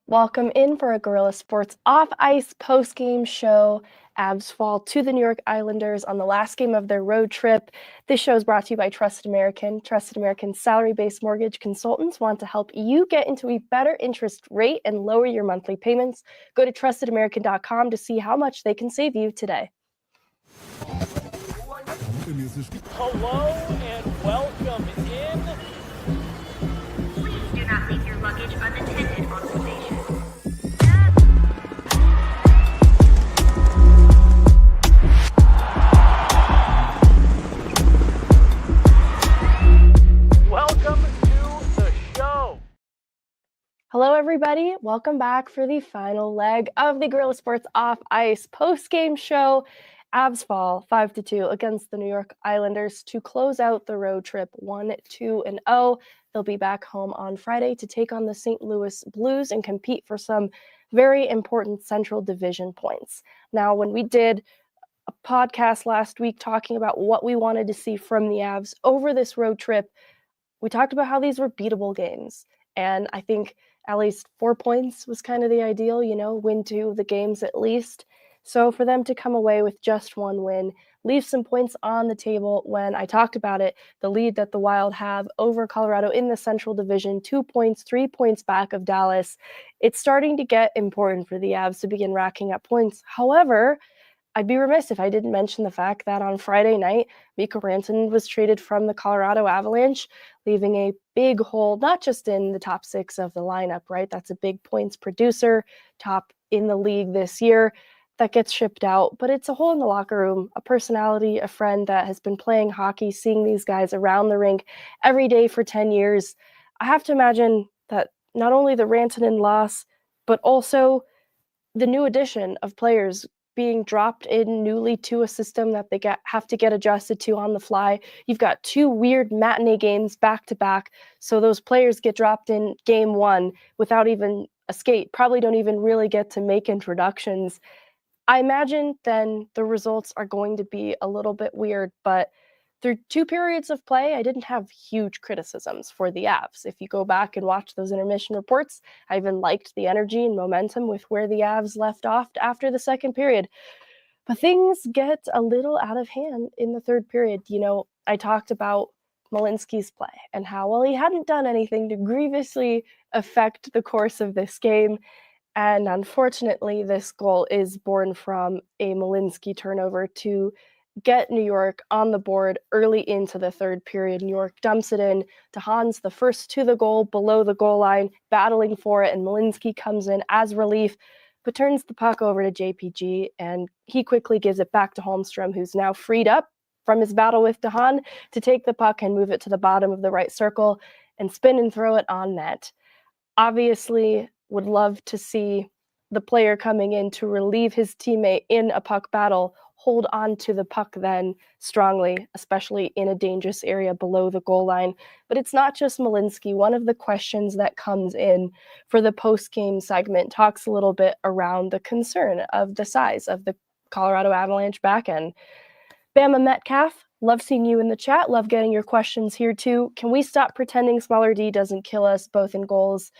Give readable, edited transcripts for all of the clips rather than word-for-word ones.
Welcome in for a Guerilla Sports off-ice post-game show. Avs fall to the New York Islanders on the last game of their road trip. This show is brought to you by Trusted American. Trusted American's salary-based mortgage consultants want to help you get into a better interest rate and lower your monthly payments. Go to trustedamerican.com to see how much they can save you today. Hello and welcome in. Please do not leave your luggage unattended on the station. Welcome to the show. Hello, everybody. Welcome back for the final leg of the Guerilla Sports off-ice post-game show. Avs fall 5-2 against the New York Islanders to close out the road trip 1-2-0. They'll be back home on Friday to take on the St. Louis Blues and compete for some very important Central Division points. Now, when we did a podcast last week talking about what we wanted to see from the Avs over this road trip, we talked about how these were beatable games. And I think at least 4 points was kind of the ideal, win 2 of the games at least. So for them to come away with just one win, leave some points on the table when I talked about it, the lead that the Wild have over Colorado in the Central Division, 2 points, 3 points back of Dallas. It's starting to get important for the Avs to begin racking up points. However, I'd be remiss if I didn't mention the fact that on Friday night, Mikko Rantanen was traded from the Colorado Avalanche, leaving a big hole, not just in the top 6 of the lineup, right? That's a big points producer, top in the league this year. That gets shipped out, but it's a hole in the locker room, a personality, a friend that has been playing hockey, seeing these guys around the rink every day for 10 years. I have to imagine that not only the Rantanen loss, but also the new addition of players being dropped in newly to a system that they have to get adjusted to on the fly. You've got 2 weird matinee games back to back, so those players get dropped in game 1 without even a skate, probably don't even really get to make introductions. I imagine then the results are going to be a little bit weird, but through 2 periods of play, I didn't have huge criticisms for the Avs. If you go back and watch those intermission reports, I even liked the energy and momentum with where the Avs left off after the second period. But things get a little out of hand in the third period. I talked about Malinsky's play and how, well, he hadn't done anything to grievously affect the course of this game. And unfortunately, this goal is born from a Malinsky turnover to get New York on the board early into the third period. New York dumps it in to Hans, the first to the goal, below the goal line, battling for it, and Malinsky comes in as relief, but turns the puck over to JPG, and he quickly gives it back to Holmstrom, who's now freed up from his battle with DeHaan to take the puck and move it to the bottom of the right circle and spin and throw it on net. Obviously, would love to see the player coming in to relieve his teammate in a puck battle hold on to the puck then strongly, especially in a dangerous area below the goal line. But it's not just Malinsky. One of the questions that comes in for the post-game segment talks a little bit around the concern of the size of the Colorado Avalanche backend. Bama Metcalf, love seeing you in the chat. Love getting your questions here too. Can we stop pretending smaller D doesn't kill us both in goals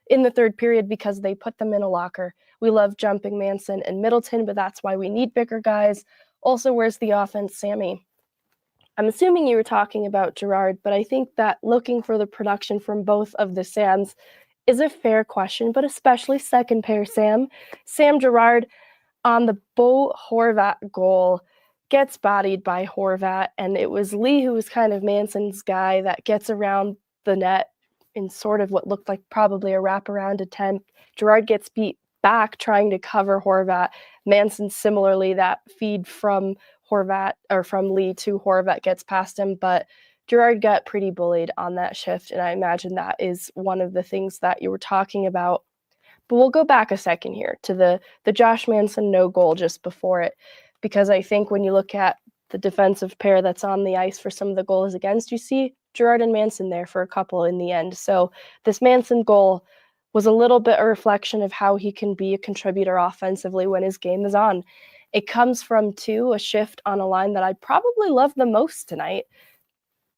in the third period because they put them in a locker? We love jumping Manson and Middleton, but that's why we need bigger guys. Also, where's the offense, Sammy? I'm assuming you were talking about Gerard, but I think that looking for the production from both of the Sams is a fair question, but especially second pair Sam. Sam Gerard on the Bo Horvat goal gets bodied by Horvat, and it was Lee who was kind of Manson's guy that gets around the net in sort of what looked like probably a wraparound attempt. Gerard gets beat back trying to cover Horvat. Manson similarly, that feed from Horvat or from Lee to Horvat gets past him, but Gerard got pretty bullied on that shift, and I imagine that is one of the things that you were talking about. But we'll go back a second here to the Josh Manson no goal just before it, because I think when you look at the defensive pair that's on the ice for some of the goals against, you see Gerard and Manson there for a couple in the end. So this Manson goal was a little bit a reflection of how he can be a contributor offensively when his game is on. It comes from, too, a shift on a line that I probably love the most tonight.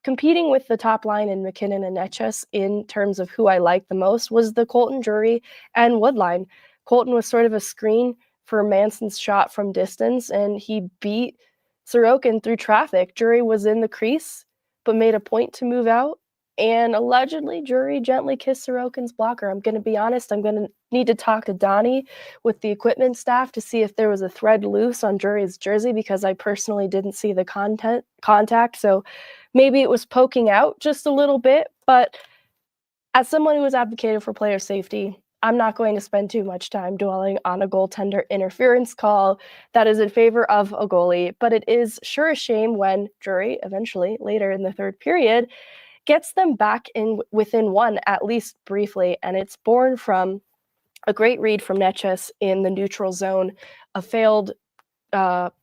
competing with the top line in McKinnon and Netchus in terms of who I liked the most was the Colton-Drury and Wood line. Colton was sort of a screen for Manson's shot from distance, and he beat Sorokin through traffic. Drury was in the crease, but made a point to move out. And allegedly, Drury gently kissed Sorokin's blocker. I'm going to be honest, I'm going to need to talk to Donnie with the equipment staff to see if there was a thread loose on Drury's jersey, because I personally didn't see the contact. So maybe it was poking out just a little bit. But as someone who has advocated for player safety, I'm not going to spend too much time dwelling on a goaltender interference call that is in favor of a goalie. But it is sure a shame when Drury, eventually later in the third period, gets them back in within one, at least briefly, and it's born from a great read from Netchus in the neutral zone, a failed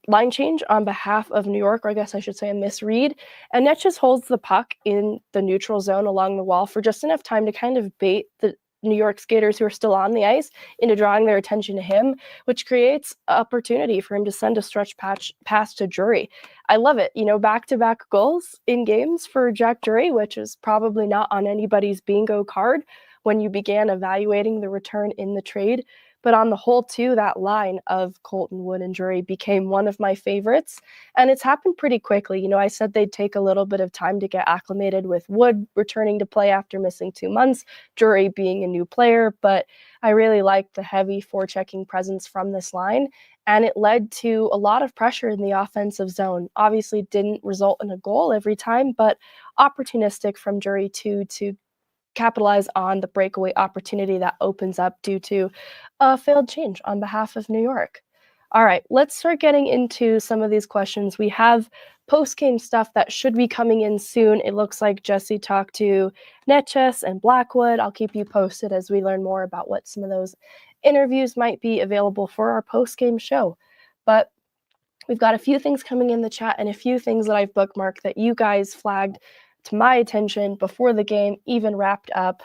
line change on behalf of New York, or I guess I should say a misread, and Netchus holds the puck in the neutral zone along the wall for just enough time to kind of bait the New York skaters who are still on the ice into drawing their attention to him, which creates opportunity for him to send a stretch pass to Drury. I love it. Back-to-back goals in games for Jack Drury, which is probably not on anybody's bingo card when you began evaluating the return in the trade. But on the whole, too, that line of Colton-Wood and Drury became one of my favorites. And it's happened pretty quickly. I said they'd take a little bit of time to get acclimated with Wood returning to play after missing 2 months, Drury being a new player. But I really liked the heavy forechecking presence from this line. And it led to a lot of pressure in the offensive zone. Obviously didn't result in a goal every time, but opportunistic from Drury to capitalize on the breakaway opportunity that opens up due to a failed change on behalf of New York. All right, let's start getting into some of these questions. We have post-game stuff that should be coming in soon. It looks like Jesse talked to Netchus and Blackwood. I'll keep you posted as we learn more about what some of those interviews might be available for our post-game show. But we've got a few things coming in the chat and a few things that I've bookmarked that you guys flagged to my attention before the game even wrapped up.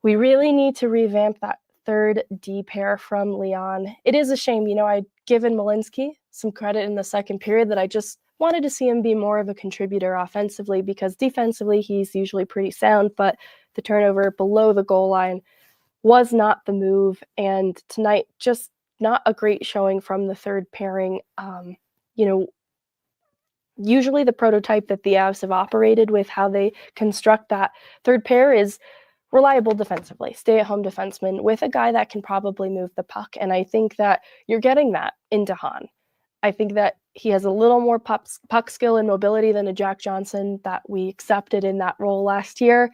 We really need to revamp that third D pair from Leon. It is a shame, I'd given Malinsky some credit in the second period that I just wanted to see him be more of a contributor offensively, because defensively he's usually pretty sound, but the turnover below the goal line was not the move. And tonight, just not a great showing from the third pairing. Usually the prototype that the Avs have operated with, how they construct that third pair, is reliable defensively, stay-at-home defenseman with a guy that can probably move the puck. And I think that you're getting that in DeHaan. I think that he has a little more puck skill and mobility than a Jack Johnson that we accepted in that role last year.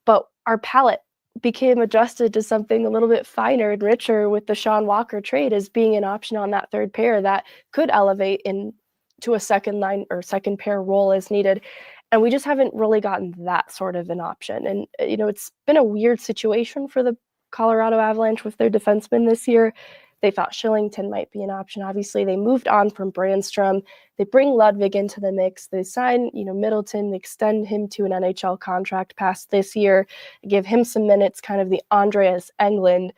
But our palette became adjusted to something a little bit finer and richer with the Sean Walker trade as being an option on that third pair that could elevate to a second line or second pair role as needed. And we just haven't really gotten that sort of an option. And, it's been a weird situation for the Colorado Avalanche with their defensemen this year. They thought Shillington might be an option. Obviously, they moved on from Brandstrom. They bring Ludwig into the mix. They sign, Middleton. They extend him to an NHL contract past this year, give him some minutes, kind of the Andreas Englund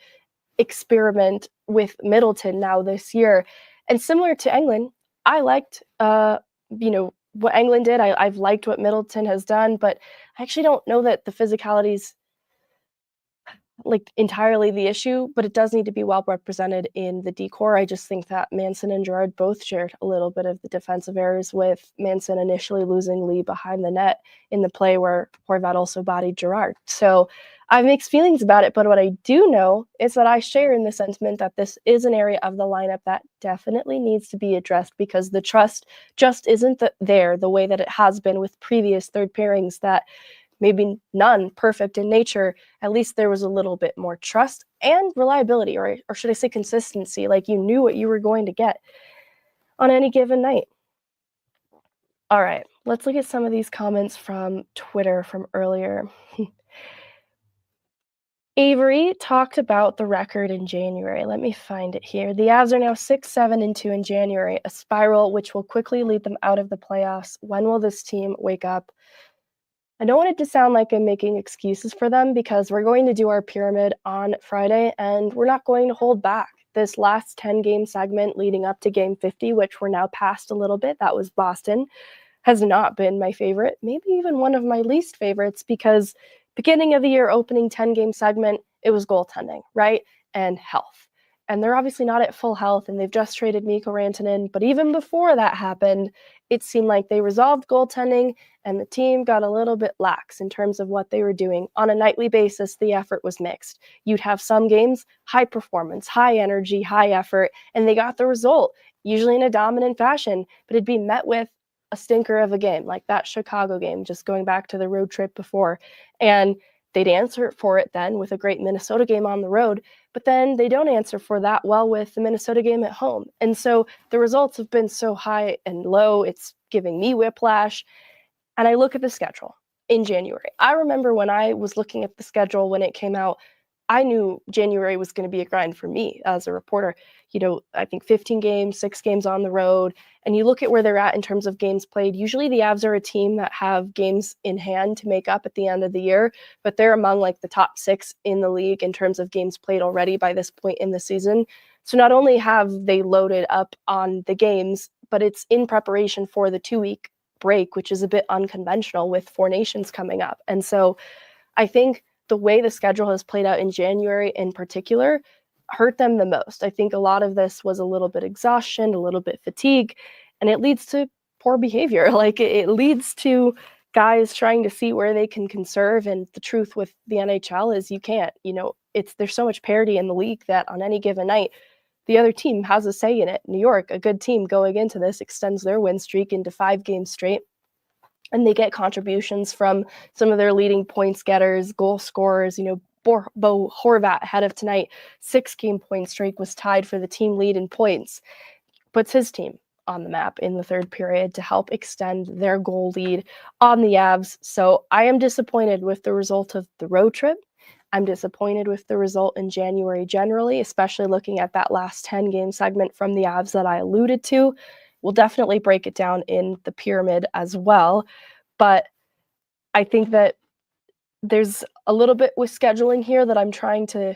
experiment with Middleton now this year. And similar to Englund, I liked, what Englund did. I've liked what Middleton has done, but I actually don't know that the physicality's entirely the issue, but it does need to be well represented in the decor. I just think that Manson and Gerard both shared a little bit of the defensive errors, with Manson initially losing Lee behind the net in the play where Horvat also bodied Gerard. So I have mixed feelings about it, but what I do know is that I share in the sentiment that this is an area of the lineup that definitely needs to be addressed, because the trust just isn't there the way that it has been with previous third pairings that maybe none perfect in nature. At least there was a little bit more trust and reliability, or should I say consistency, like you knew what you were going to get on any given night. All right, let's look at some of these comments from Twitter from earlier. Avery talked about the record in January. Let me find it here. The Avs are now 6-7-2 in January, a spiral which will quickly lead them out of the playoffs. When will this team wake up? I don't want it to sound like I'm making excuses for them, because we're going to do our pyramid on Friday, and we're not going to hold back. This last 10-game segment leading up to Game 50, which we're now past a little bit, that was Boston, has not been my favorite, maybe even one of my least favorites, because beginning of the year, opening 10-game segment, it was goaltending, right? And health. And they're obviously not at full health, and they've just traded Mikko Rantanen. But even before that happened, it seemed like they resolved goaltending, and the team got a little bit lax in terms of what they were doing. On a nightly basis, the effort was mixed. You'd have some games, high performance, high energy, high effort, and they got the result, usually in a dominant fashion, but it'd be met with a stinker of a game, like that Chicago game, just going back to the road trip before. And they'd answer for it then with a great Minnesota game on the road, but then they don't answer for that well with the Minnesota game at home. And so the results have been so high and low, it's giving me whiplash. And I look at the schedule in January. I remember when I was looking at the schedule when it came out, I knew January was going to be a grind for me as a reporter. I think 15 games, 6 games on the road. And you look at where they're at in terms of games played. Usually the Avs are a team that have games in hand to make up at the end of the year, but they're among like the top 6 in the league in terms of games played already by this point in the season. So not only have they loaded up on the games, but it's in preparation for the 2-week break, which is a bit unconventional with 4 nations coming up. And so I think the way the schedule has played out in January in particular hurt them the most. I think a lot of this was a little bit exhaustion, a little bit fatigue, and it leads to poor behavior. Like it leads to guys trying to see where they can conserve. And the truth with the NHL is you can't. There's so much parity in the league that on any given night, the other team has a say in it. New York, a good team going into this, extends their win streak into 5 games straight. And they get contributions from some of their leading points getters, goal scorers. Bo Horvat ahead of tonight, 6-game point streak, was tied for the team lead in points. Puts his team on the map in the third period to help extend their goal lead on the Avs. So I am disappointed with the result of the road trip. I'm disappointed with the result in January generally, especially looking at that last 10-game segment from the Avs that I alluded to. We'll definitely break it down in the pyramid as well. But I think that there's a little bit with scheduling here that I'm trying to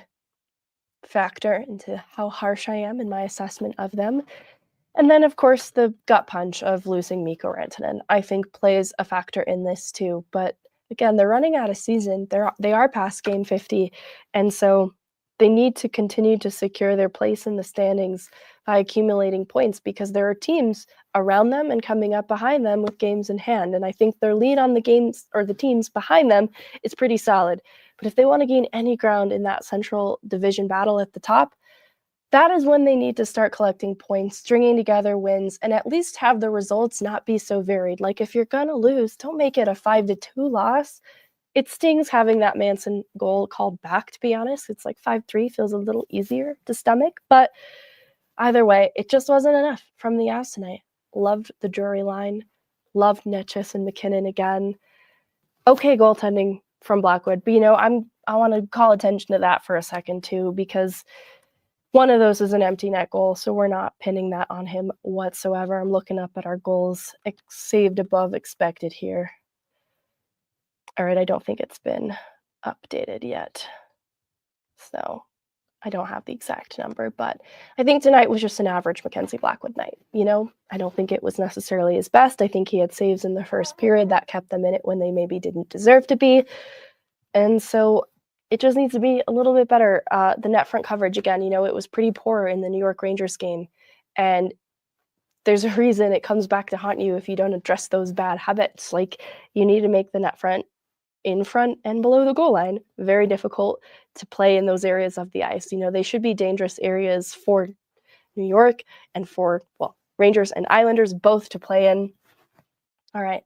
factor into how harsh I am in my assessment of them. And then, of course, the gut punch of losing Mikko Rantanen, I think, plays a factor in this too. But again, they're running out of season. They are past game 50. And so they need to continue to secure their place in the standings by accumulating points, because there are teams around them and coming up behind them with games in hand. And I think their lead on the games or the teams behind them is pretty solid. But if they want to gain any ground in that central division battle at the top, that is when they need to start collecting points, stringing together wins, and at least have the results not be so varied. Like if you're going to lose, don't make it a 5-2 loss. It stings having that Manson goal called back, to be honest. It's like 5-3 feels a little easier to stomach. But either way, it just wasn't enough from the Avs tonight. Loved the Drury line. Loved Nichushkin and McKinnon again. Okay, goaltending from Blackwood. But, I want to call attention to that for a second, too, because one of those is an empty net goal, so we're not pinning that on him whatsoever. I'm looking up at our goals saved above expected here. All right, I don't think it's been updated yet. So I don't have the exact number, but I think tonight was just an average Mackenzie Blackwood night. I don't think it was necessarily his best. I think he had saves in the first period that kept them in it when they maybe didn't deserve to be. And so it just needs to be a little bit better. The net front coverage, again, it was pretty poor in the New York Rangers game. And there's a reason it comes back to haunt you if you don't address those bad habits. Like, you need to make the net front in front and below the goal line very difficult to play in those areas of the ice. They should be dangerous areas for New York and for, Rangers and Islanders both to play in. All right.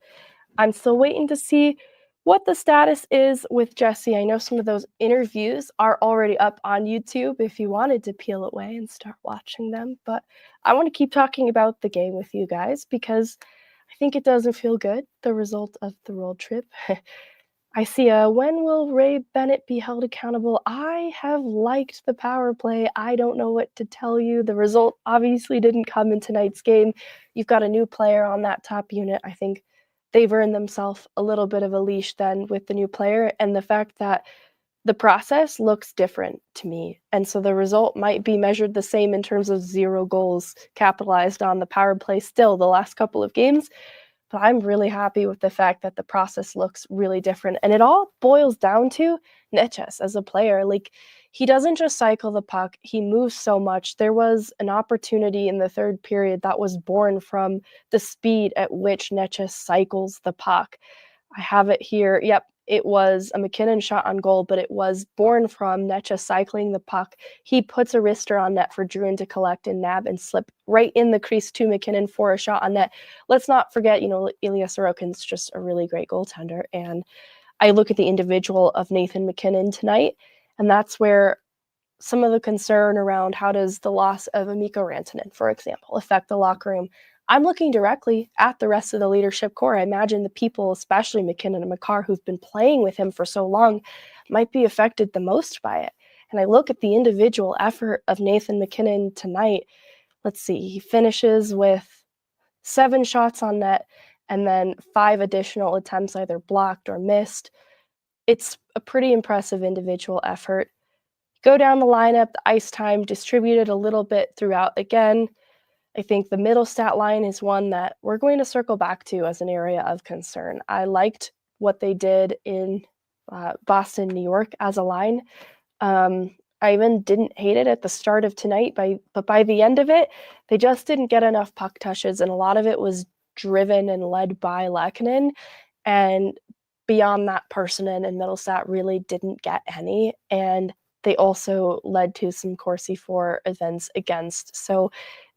I'm still waiting to see what the status is with Jesse. I know some of those interviews are already up on YouTube if you wanted to peel away and start watching them. But I want to keep talking about the game with you guys because I think it doesn't feel good, the result of the road trip. I see when will Ray Bennett be held accountable? I have liked the power play. I don't know what to tell you. The result obviously didn't come in tonight's game. You've got a new player on that top unit. I think they've earned themselves a little bit of a leash then with the new player, and the fact that the process looks different to me. And so the result might be measured the same in terms of 0 goals capitalized on the power play still the last couple of games. but I'm really happy with the fact that the process looks really different. And it all boils down to Nichus as a player. Like, he doesn't just cycle the puck, he moves so much. There was an opportunity in the third period that was born from the speed at which Nichus cycles the puck. I have it here. Yep, it was a McKinnon shot on goal, but it was born from Nichus cycling the puck. He puts a wrister on net for Druin to collect and nab and slip right in the crease to McKinnon for a shot on net. Let's not forget, Ilya Sorokin's just a really great goaltender. And I look at the individual of Nathan McKinnon tonight, and that's where some of the concern around how does the loss of Mikko Rantanen, for example, affect the locker room. I'm looking directly at the rest of the leadership core. I imagine the people, especially McKinnon and Makar, who've been playing with him for so long, might be affected the most by it. And I look at the individual effort of Nathan McKinnon tonight. Let's see, he finishes with 7 shots on net and then 5 additional attempts either blocked or missed. It's a pretty impressive individual effort. Go down the lineup, the ice time distributed a little bit throughout again. I think the Mittelstadt line is one that we're going to circle back to as an area of concern. I liked what they did in Boston, New York as a line. I even didn't hate it at the start of tonight, but by the end of it, they just didn't get enough puck touches, and a lot of it was driven and led by Lehkonen. And beyond that, Persson and Mittelstadt really didn't get any, and they also led to some Corsi 4 events against. So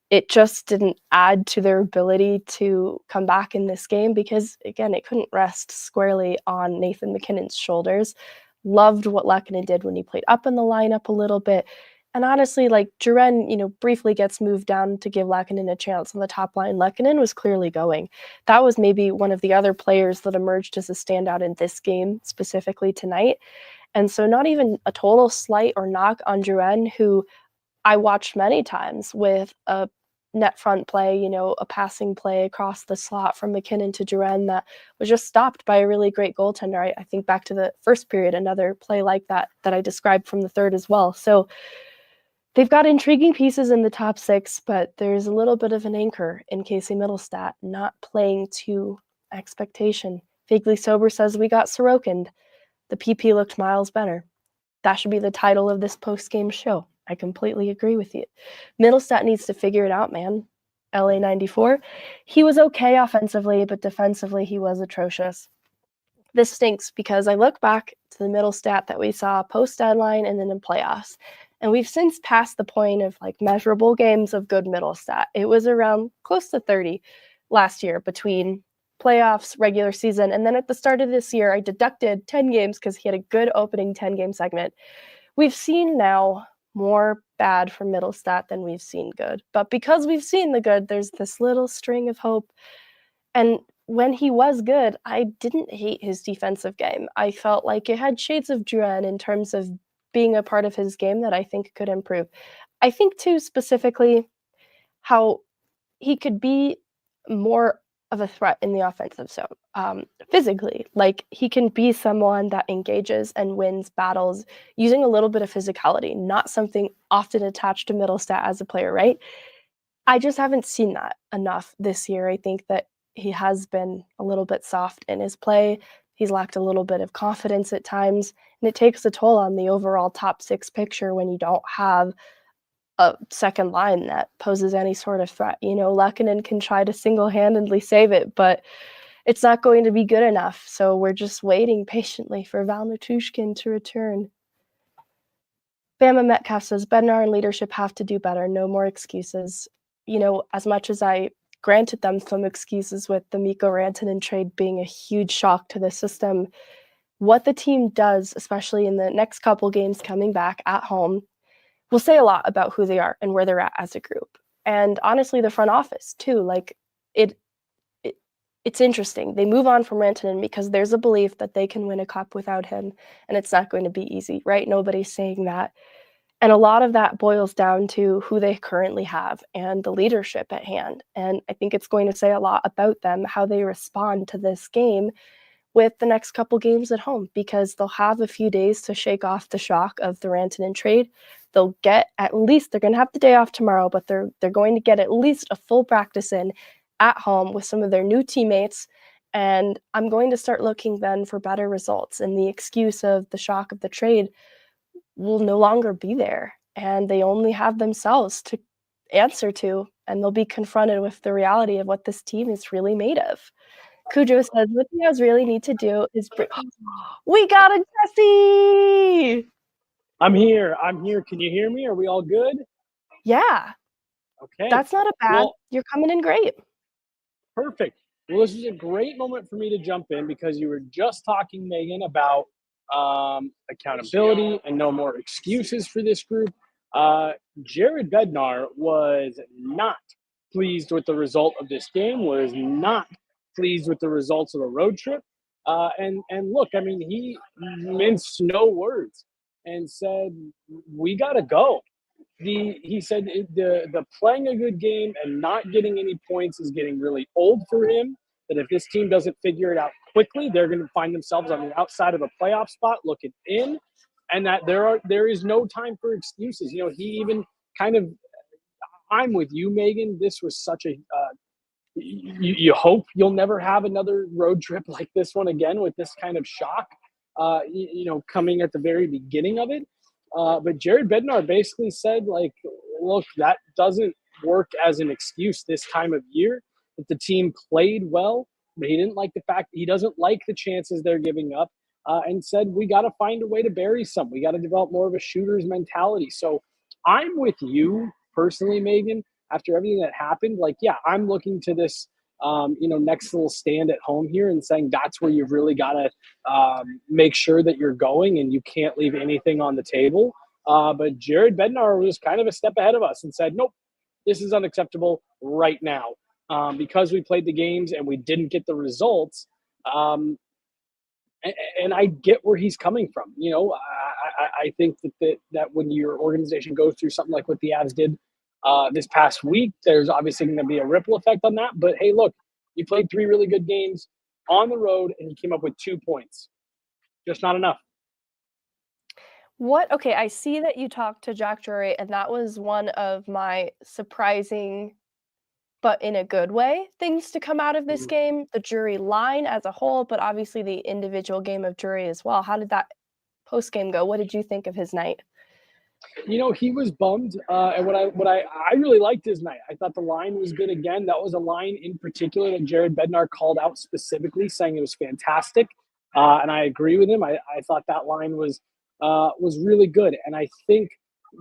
it just didn't add to their ability to come back in this game because, again, it couldn't rest squarely on Nathan McKinnon's shoulders. Loved what Lehkonen did when he played up in the lineup a little bit. And honestly, like, Duren, briefly gets moved down to give Lehkonen a chance on the top line. Lehkonen was clearly going. That was maybe one of the other players that emerged as a standout in this game, specifically tonight. And so not even a total slight or knock on Duren, who I watched many times with a net front play, a passing play across the slot from McKinnon to Duren that was just stopped by a really great goaltender. I think back to the first period, another play like that I described from the third as well. So they've got intriguing pieces in the top 6, but there's a little bit of an anchor in Casey Mittelstadt not playing to expectation. Vaguely Sober says we got Sorokin. The PP looked miles better. That should be the title of this post-game show. I completely agree with you. Mittelstadt needs to figure it out, man. LA 94. He was okay offensively, but defensively he was atrocious. This stinks because I look back to the Mittelstadt that we saw post-deadline and then in playoffs, and we've since passed the point of like measurable games of good Mittelstadt. It was around close to 30 last year between playoffs, regular season, and then at the start of this year, I deducted 10 games because he had a good opening 10-game segment. We've seen now more bad from Mittelstadt than we've seen good. But because we've seen the good, there's this little string of hope. And when he was good, I didn't hate his defensive game. I felt like it had shades of Duren in terms of being a part of his game that I think could improve. I think, too, specifically, how he could be more of a threat in the offensive zone, physically. Like, he can be someone that engages and wins battles using a little bit of physicality, not something often attached to Mittelstadt as a player, right? I just haven't seen that enough this year. I think that he has been a little bit soft in his play. He's lacked a little bit of confidence at times, and it takes a toll on the overall top 6 picture when you don't have a second line that poses any sort of threat. Lehkonen can try to single-handedly save it, but it's not going to be good enough. So we're just waiting patiently for Val Nicushkin to return. Bama Metcalf says, Bednar and leadership have to do better. No more excuses. As much as I granted them some excuses with the Mikko Rantanen trade being a huge shock to the system, what the team does, especially in the next couple games coming back at home, will say a lot about who they are and where they're at as a group. And honestly, the front office too. Like, it's interesting. They move on from Rantanen because there's a belief that they can win a cup without him, and it's not going to be easy, right? Nobody's saying that. And a lot of that boils down to who they currently have and the leadership at hand. And I think it's going to say a lot about them, how they respond to this game with the next couple games at home, because they'll have a few days to shake off the shock of the Rantanen trade. They'll get they're going to have the day off tomorrow, but they're going to get at least a full practice in. at home with some of their new teammates. And I'm going to start looking then for better results. And the excuse of the shock of the trade will no longer be there. And they only have themselves to answer to, and they'll be confronted with the reality of what this team is really made of. Cujo says, what the Avs really need to do is we got a Jesse! I'm here. Can you hear me? Are we all good? Yeah. Okay. That's not a bad. Well, you're coming in great. Perfect. Well, this is a great moment for me to jump in because you were just talking, Megan, about accountability and no more excuses for this group. Jared Bednar was not pleased with the result of this game, was not pleased with the results of the road trip. And look, I mean, he minced no words and said, we got to go. He said the playing a good game and not getting any points is getting really old for him. That if this team doesn't figure it out quickly, they're going to find themselves on the outside of a playoff spot looking in, and that there is no time for excuses. You know, he even kind of, I'm with you, Megan. This was such a you hope you'll never have another road trip like this one again with this kind of shock, coming at the very beginning of it. But Jared Bednar basically said, like, look, that doesn't work as an excuse this time of year. That the team played well, but he didn't like the fact that he doesn't like the chances they're giving up, and said we got to find a way to bury some. We got to develop more of a shooter's mentality. So I'm with you personally, Megan. After everything that happened, like, yeah, I'm looking to this, next little stand at home here and saying that's where you've really got to make sure that you're going and you can't leave anything on the table. But Jared Bednar was kind of a step ahead of us and said, nope, this is unacceptable right now. Because we played the games and we didn't get the results. And I get where he's coming from. You know, I think that when your organization goes through something like what the Avs did this past week, there's obviously going to be a ripple effect on that. But hey, look, you played 3 really good games on the road and you came up with 2 points. Just not enough. Okay, I see that you talked to Jack Drury, and that was one of my surprising, but in a good way, things to come out of this game. The Drury line as a whole, but obviously the individual game of Drury as well. How did that post-game go? What did you think of his night? You know, he was bummed, and what I really liked his night. I thought the line was good again. That was a line in particular that Jared Bednar called out specifically, saying it was fantastic, and I agree with him. I thought that line was really good, and I think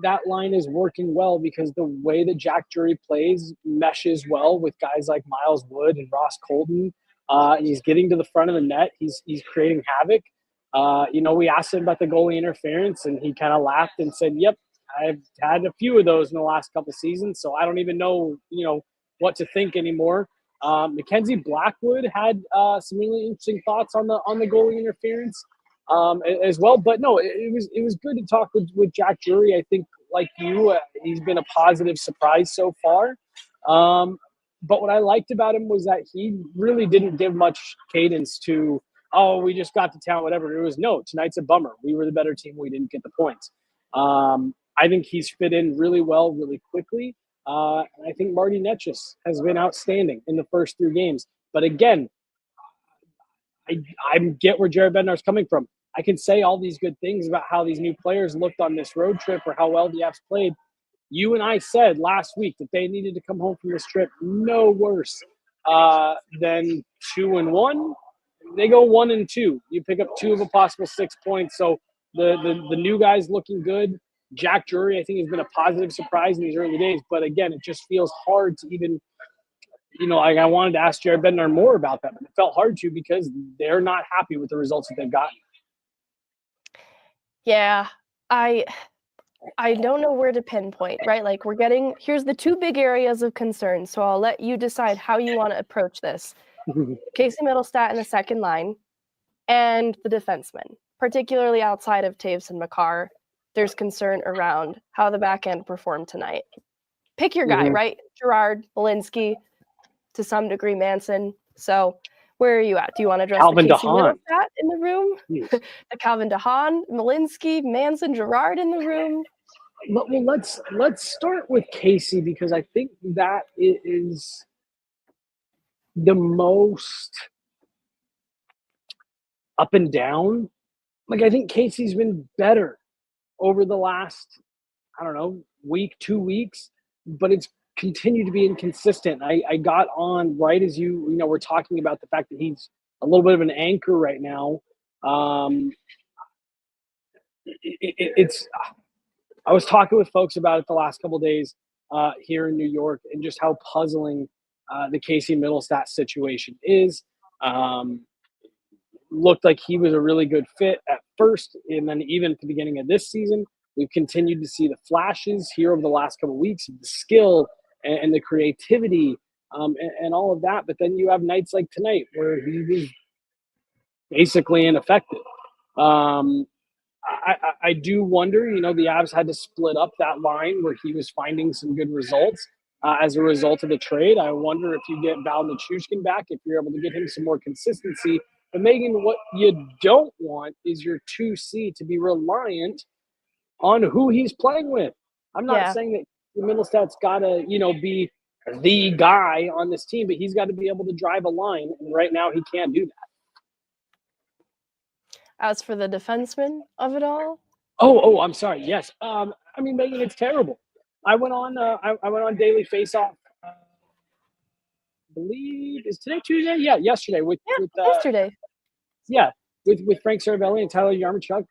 that line is working well because the way that Jack Drury plays meshes well with guys like Miles Wood and Ross Colton. He's getting to the front of the net. He's creating havoc. We asked him about the goalie interference, and he kind of laughed and said, yep, I've had a few of those in the last couple of seasons, so I don't even know, what to think anymore. Mackenzie Blackwood had some really interesting thoughts on the goalie interference as well. But no, it was good to talk with Jack Drury. I think, like you, he's been a positive surprise so far. But what I liked about him was that he really didn't give much cadence to, oh, we just got to town, whatever. It was, no, tonight's a bummer. We were the better team. We didn't get the points. I think he's fit in really well, really quickly. And I think Marty Necas has been outstanding in the first 3 games. But again, I get where Jared Bednar's coming from. I can say all these good things about how these new players looked on this road trip or how well the Avs played. You and I said last week that they needed to come home from this trip no worse than 2-1. They go 1-2. You pick up 2 of a possible 6 points. So the new guys looking good. Jack Drury, I think, has been a positive surprise in these early days. But again, it just feels hard to even, I wanted to ask Jared Bednar more about that, but it felt hard to because they're not happy with the results that they've gotten. Yeah, I don't know where to pinpoint, right? Like, here's the 2 big areas of concern. So I'll let you decide how you want to approach this. Casey Mittelstadt in the second line and the defensemen, particularly outside of Taves and Makar. There's concern around how the back end performed tonight. Pick your guy, right? Gerard, Malinsky, to some degree Manson. So where are you at? Do you want to address Calvin the Casey DeHaan Mittelstadt in the room? The Calvin DeHaan, Malinsky, Manson, Gerard in the room? Well, let's start with Casey because I think that is the most up and down. Like, I think Casey's been better over the last, I don't know, week, 2 weeks, but it's continued to be inconsistent. I got on right as you were talking about the fact that he's a little bit of an anchor right now. It's I was talking with folks about it the last couple of days here in New York, and just how puzzling the Casey Mittelstadt situation is. Looked like he was a really good fit at first, and then even at the beginning of this season, we've continued to see the flashes here over the last couple of weeks of the skill and the creativity and all of that. But then you have nights like tonight where he was basically ineffective. I do wonder, the Avs had to split up that line where he was finding some good results as a result of the trade. I wonder if you get Val Nicushkin back, if you're able to get him some more consistency. But Megan, what you don't want is your 2C to be reliant on who he's playing with. I'm not saying that Mittelstadt's got to, be the guy on this team, but he's got to be able to drive a line. And right now he can't do that. As for the defenseman of it all? Oh, I'm sorry. Yes. Megan, it's terrible. I went on Daily Faceoff. I believe is today Tuesday? Yeah, yesterday yesterday. Yeah, with Frank Saravelli and Tyler Yarmachuk.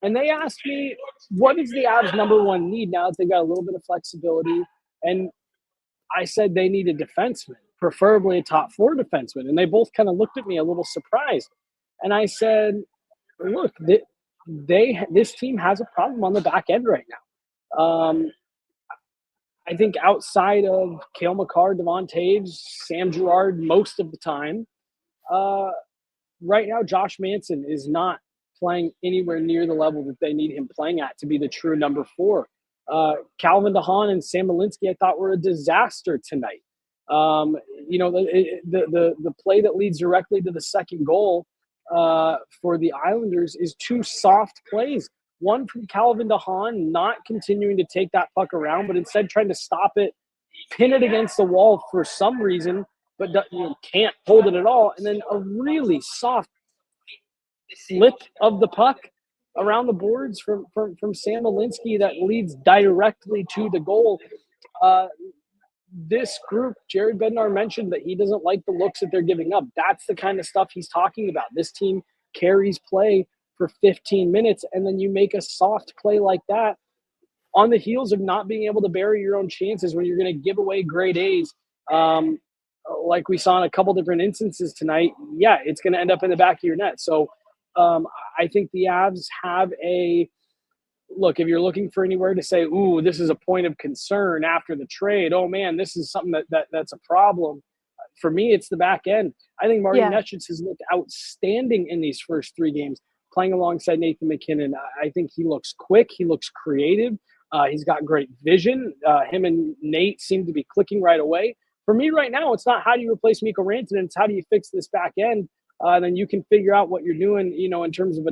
And they asked me, what is the Avs' number one need now that they've got a little bit of flexibility? And I said they need a defenseman, preferably a top 4 defenseman. And they both kind of looked at me a little surprised. And I said, look, this team has a problem on the back end right now. I think outside of Cale Makar, Devon Taves, Sam Girard most of the time, right now Josh Manson is not playing anywhere near the level that they need him playing at to be the true number 4. Calvin DeHaan and Sam Malinsky, I thought, were a disaster tonight. The play that leads directly to the second goal for the Islanders is 2 soft plays. One from Calvin DeHaan, not continuing to take that puck around, but instead trying to stop it, pin it against the wall for some reason, but can't hold it at all. And then a really soft flip of the puck around the boards from Sam Malinsky that leads directly to the goal. This group, Jared Bednar mentioned that he doesn't like the looks that they're giving up. That's the kind of stuff he's talking about. This team carries play for 15 minutes, and then you make a soft play like that on the heels of not being able to bury your own chances when you're going to give away grade A's. Like we saw in a couple different instances tonight, it's going to end up in the back of your net. So I think the Avs have look, if you're looking for anywhere to say, ooh, this is a point of concern after the trade, oh man, this is something that's a problem. For me, it's the back end. I think Marty Neshitz has looked outstanding in these first 3 games, playing alongside Nathan McKinnon. I think he looks quick. He looks creative. He's got great vision. Him and Nate seem to be clicking right away. For me right now, it's not how do you replace Mikko Rantanen, it's how do you fix this back end. Then you can figure out what you're doing, in terms of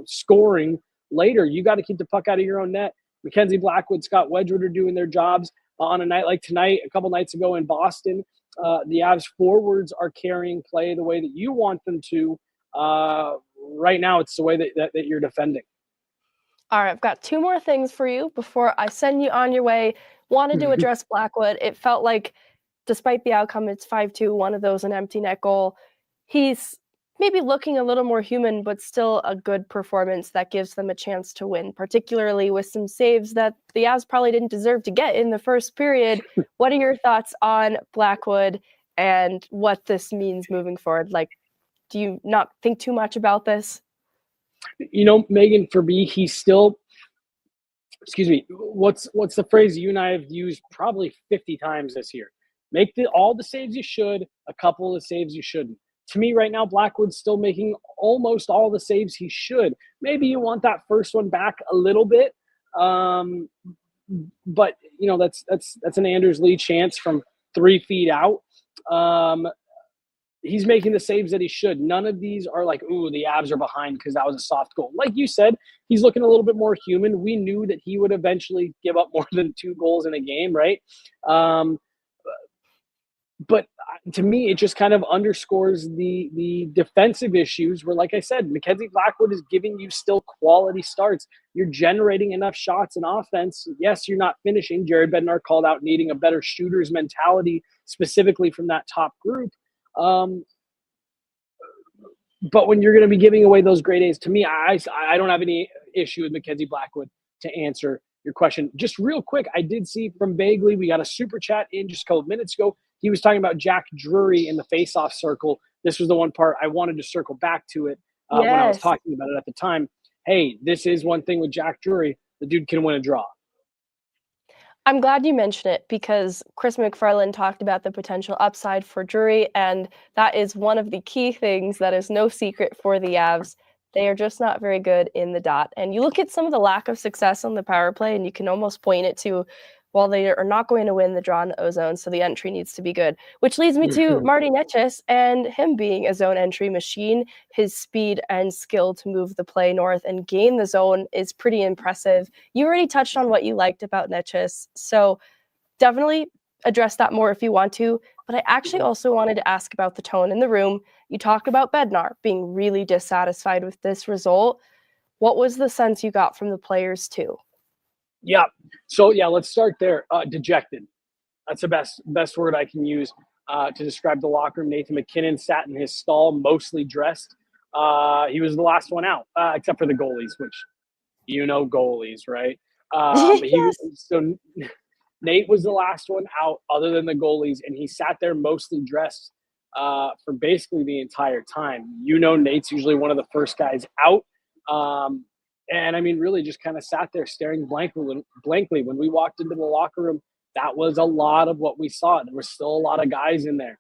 scoring later. You got to keep the puck out of your own net. Mackenzie Blackwood, Scott Wedgwood are doing their jobs on a night like tonight. A couple nights ago in Boston, the Avs forwards are carrying play the way that you want them to. Right now, it's the way that you're defending. All right, I've got 2 more things for you before I send you on your way. Wanted to address Blackwood. It felt like, despite the outcome, it's 5-2, one of those an empty net goal. He's maybe looking a little more human, but still a good performance that gives them a chance to win, particularly with some saves that the Avs probably didn't deserve to get in the first period. What are your thoughts on Blackwood and what this means moving forward? Like, do you not think too much about this? Megan, for me, he's still, what's the phrase you and I have used probably 50 times this year? Make all the saves you should, a couple of saves you shouldn't. To me right now, Blackwood's still making almost all the saves he should. Maybe you want that first one back a little bit. But that's an Anders Lee chance from 3 feet out. He's making the saves that he should. None of these are like, ooh, the Avs are behind because that was a soft goal. Like you said, he's looking a little bit more human. We knew that he would eventually give up more than 2 goals in a game, right? But to me, it just kind of underscores the defensive issues where, like I said, Mackenzie Blackwood is giving you still quality starts. You're generating enough shots in offense. Yes, you're not finishing. Jared Bednar called out needing a better shooter's mentality specifically from that top group. But when you're going to be giving away those grade A's, to me, I don't have any issue with Mackenzie Blackwood to answer your question. Just real quick, I did see from Bagley, we got a super chat in just a couple of minutes ago. He was talking about Jack Drury in the faceoff circle. This was the one part I wanted to circle back to it when I was talking about it at the time. Hey, this is one thing with Jack Drury. The dude can win a draw. I'm glad you mentioned it because Chris McFarland talked about the potential upside for Drury, and that is one of the key things that is no secret for the Avs. They are just not very good in the dot. And you look at some of the lack of success on the power play, and you can almost point it to, well, they are not going to win the draw in the O-zone, so the entry needs to be good. Which leads me to Marty Necas and him being a zone entry machine. His speed and skill to move the play north and gain the zone is pretty impressive. You already touched on what you liked about Necas, so definitely address that more if you want to. But I actually also wanted to ask about the tone in the room. You talked about Bednar being really dissatisfied with this result. What was the sense you got from the players too? Yeah. So, let's start there. Dejected. That's the best word I can use to describe the locker room. Nathan MacKinnon sat in his stall, mostly dressed. He was the last one out, except for the goalies, which goalies, right? Yes. So Nate was the last one out other than the goalies, and he sat there mostly dressed for basically the entire time. Nate's usually one of the first guys out. And I mean, really just kind of sat there staring blankly. When we walked into the locker room, that was a lot of what we saw. There was still a lot of guys in there,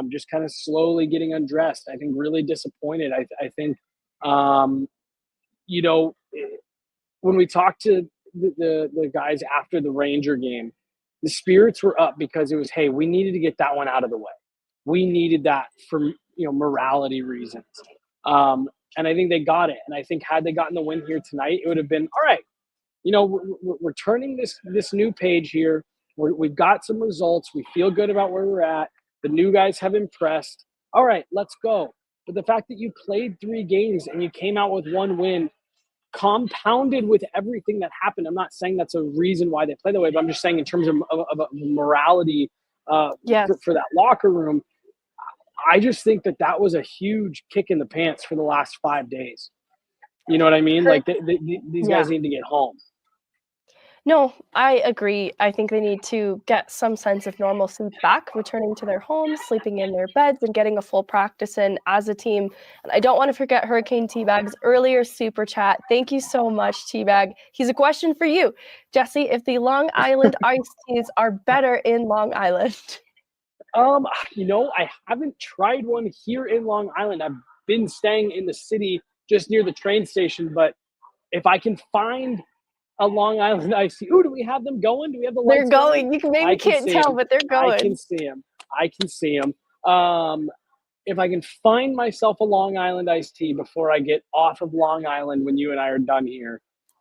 just kind of slowly getting undressed. I think really disappointed. I think, when we talked to the guys after the Ranger game, the spirits were up because it was, hey, we needed to get that one out of the way. We needed that for, morality reasons. And I think they got it. And I think had they gotten the win here tonight, it would have been, all right, we're turning this new page here. We've got some results. We feel good about where we're at. The new guys have impressed. All right, let's go. But the fact that you played 3 games and you came out with 1 win, compounded with everything that happened. I'm not saying that's a reason why they play that way, but I'm just saying in terms of morality for that locker room, I just think that was a huge kick in the pants for the last 5 days. You know what I mean? Like these guys need to get home. No, I agree. I think they need to get some sense of normalcy back, returning to their homes, sleeping in their beds, and getting a full practice in as a team. And I don't want to forget Hurricane Teabag's earlier super chat. Thank you so much, Teabag. He's a question for you. Jesse, if the Long Island iced teas are better in Long Island? I haven't tried one here in Long Island. I've been staying in the city just near the train station, but if I can find a Long Island iced tea. Ooh, do we have them going? Do we have the lights? They're going. You can't tell, but they're going. I can see them. If I can find myself a Long Island iced tea before I get off of Long Island when you and I are done here,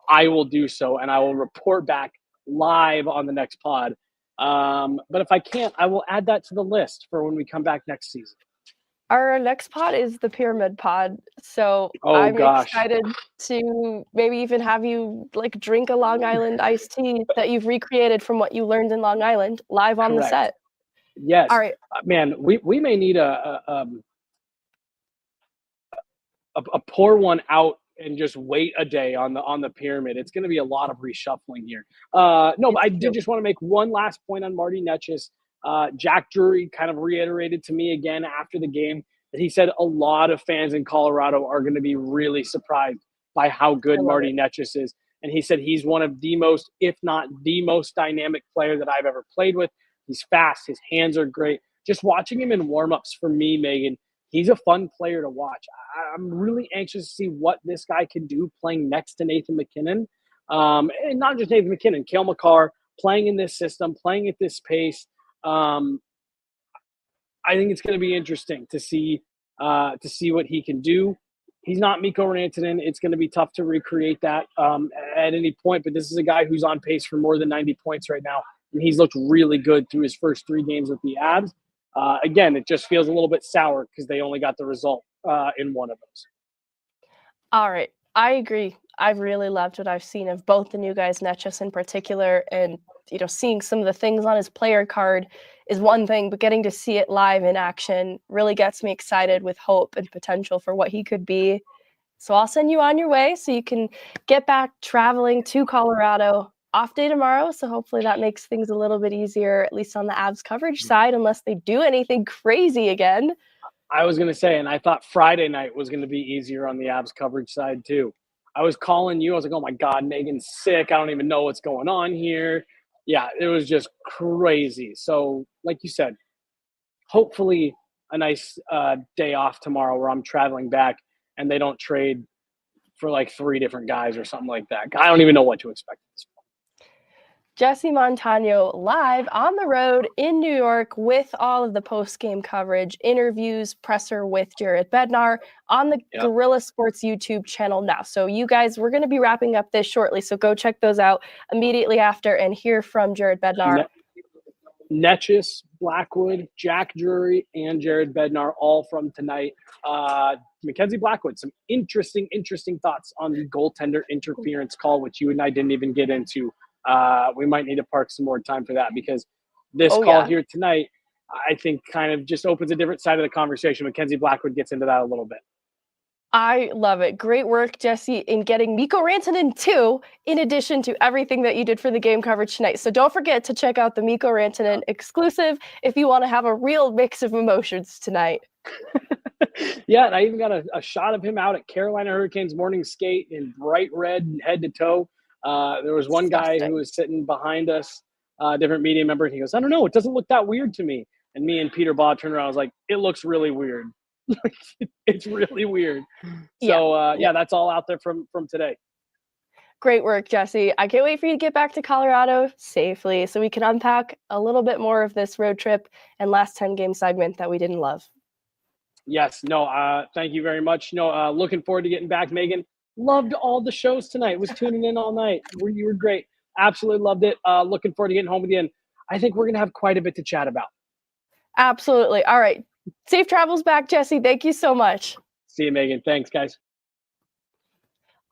I will do so, and I will report back live on the next pod. But if I can't, I will add that to the list for when we come back next season. Our next pod is the Pyramid Pod, so I'm excited to maybe even have you drink a Long Island iced tea that you've recreated from what you learned in Long Island live on the set. Yes. All right. Man, we may need a pour one out and just wait a day on the pyramid. It's going to be a lot of reshuffling here. But I did just want to make one last point on Marty Necas. Jack Drury kind of reiterated to me again after the game that he said a lot of fans in Colorado are going to be really surprised by how good Marty Necas is. And he said he's one of the most, if not the most dynamic player that I've ever played with. He's fast. His hands are great. Just watching him in warmups for me, Megan, he's a fun player to watch. I'm really anxious to see what this guy can do playing next to Nathan MacKinnon. And not just Nathan MacKinnon, Cale Makar, playing in this system, playing at this pace. I think it's going to be interesting to see what he can do. He's not Mikko Rantanen. It's going to be tough to recreate that at any point, but this is a guy who's on pace for more than 90 points right now, and he's looked really good through his first 3 games with the Avs. again, it just feels a little bit sour because they only got the result in one of those. All right. I agree. I've really loved what I've seen of both the new guys, Netchus in particular, and seeing some of the things on his player card is one thing, but getting to see it live in action really gets me excited with hope and potential for what he could be. So I'll send you on your way so you can get back traveling to Colorado. Off day tomorrow, so hopefully that makes things a little bit easier, at least on the Avs coverage side, unless they do anything crazy again. I was going to say, and I thought Friday night was going to be easier on the Avs coverage side too. I was calling you. I was like, oh my God, Megan's sick. I don't even know what's going on here. Yeah, it was just crazy. So like you said, hopefully a nice day off tomorrow where I'm traveling back and they don't trade for like 3 different guys or something like that. I don't even know what to expect at this point. Jesse Montano live on the road in New York with all of the post-game coverage, interviews, presser with Jared Bednar on the Guerilla Sports YouTube channel now. So you guys, we're going to be wrapping up this shortly, so go check those out immediately after and hear from Jared Bednar. Netchus, Blackwood, Jack Drury, and Jared Bednar all from tonight. Mackenzie Blackwood, some interesting thoughts on the goaltender interference call, which you and I didn't even get into. We might need to park some more time for that because this call here tonight, I think kind of just opens a different side of the conversation. Mackenzie Blackwood gets into that a little bit. I love it. Great work, Jesse, in getting Mikko Rantanen too, in addition to everything that you did for the game coverage tonight. So don't forget to check out the Mikko Rantanen exclusive if you want to have a real mix of emotions tonight. Yeah, and I even got a shot of him out at Carolina Hurricanes morning skate in bright red head to toe. There was one guy who was sitting behind us, a different media member, and he goes, I don't know, it doesn't look that weird to me. And me and Peter Baugh turned around, I was like, it looks really weird. It's really weird. So, yeah, that's all out there from today. Great work, Jesse. I can't wait for you to get back to Colorado safely so we can unpack a little bit more of this road trip and last 10-game segment that we didn't love. Yes. No, thank you very much. No, looking forward to getting back, Megan. Loved all the shows tonight. Was tuning in all night. You were great. Absolutely loved it. Looking forward to getting home with you. And I think we're going to have quite a bit to chat about. Absolutely. All right. Safe travels back, Jesse. Thank you so much. See you, Megan. Thanks, guys.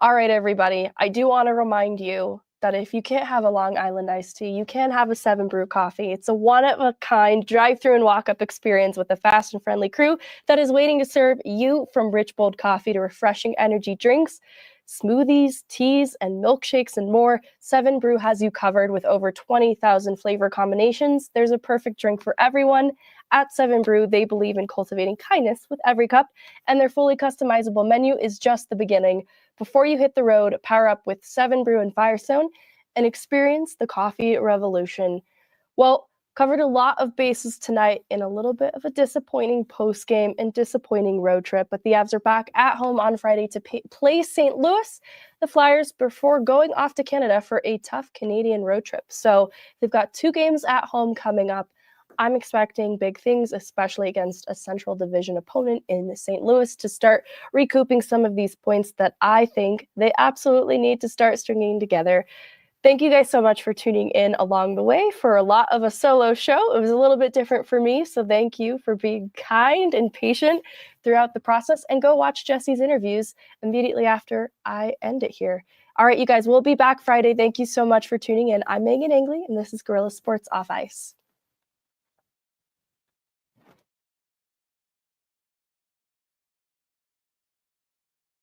All right, everybody. I do want to remind you that if you can't have a Long Island iced tea, you can have a 7 Brew coffee. It's a one-of-a-kind drive-through and walk-up experience with a fast and friendly crew that is waiting to serve you from rich, bold coffee to refreshing energy drinks, smoothies, teas, and milkshakes, and more. 7 Brew has you covered with over 20,000 flavor combinations. There's a perfect drink for everyone. At 7 Brew, they believe in cultivating kindness with every cup, and their fully customizable menu is just the beginning. Before you hit the road, power up with 7 Brew and Firestone and experience the coffee revolution. Well, covered a lot of bases tonight in a little bit of a disappointing postgame and disappointing road trip, but the Avs are back at home on Friday to play St. Louis, the Flyers, before going off to Canada for a tough Canadian road trip. So they've got 2 games at home coming up. I'm expecting big things, especially against a Central Division opponent in St. Louis, to start recouping some of these points that I think they absolutely need to start stringing together. Thank you guys so much for tuning in along the way for a lot of a solo show. It was a little bit different for me, so thank you for being kind and patient throughout the process. And go watch Jesse's interviews immediately after I end it here. All right, you guys, we'll be back Friday. Thank you so much for tuning in. I'm Meghan Angley, and this is Guerilla Sports Off Ice.